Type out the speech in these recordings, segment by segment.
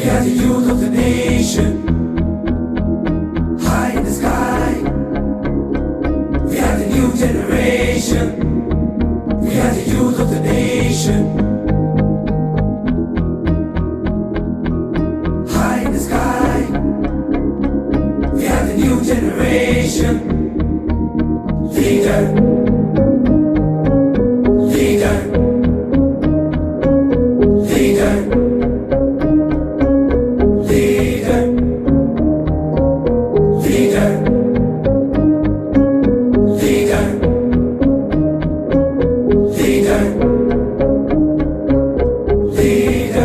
We are the youth of the nation, high in the sky. We are the new generation. We are the youth of the nation, high in the sky. We are the new generation. Leader, leader, leader, leader, leader, leader, leader, leader.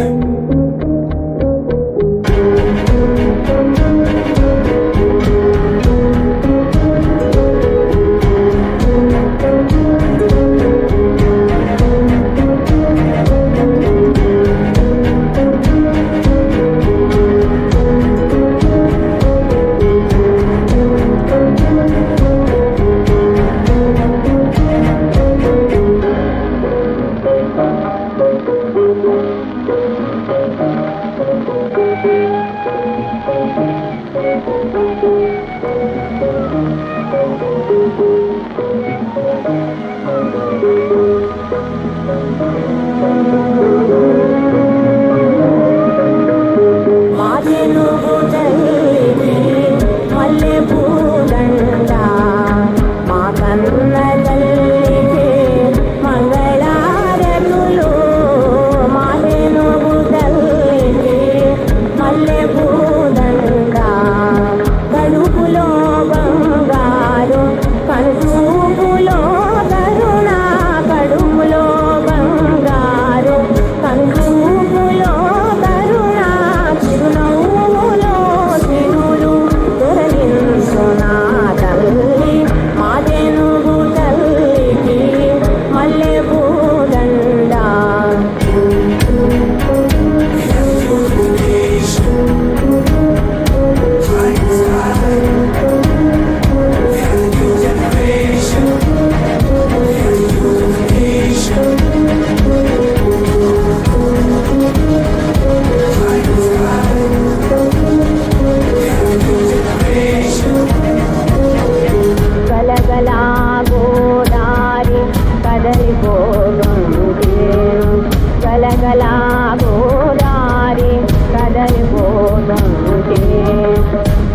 Godari కదలిపోతుంటే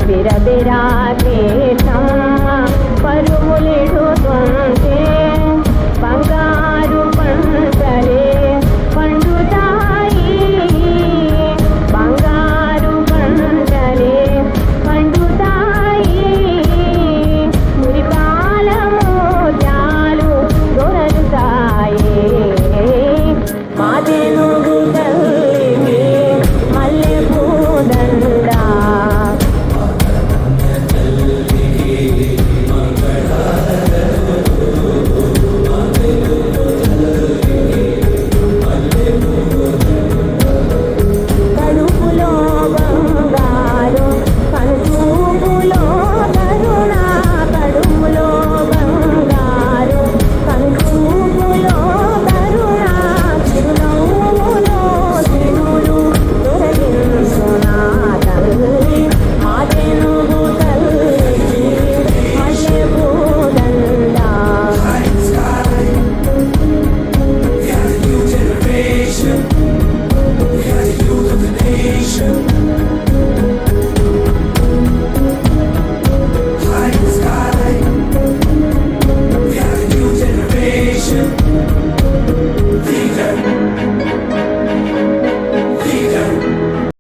బిరబిరా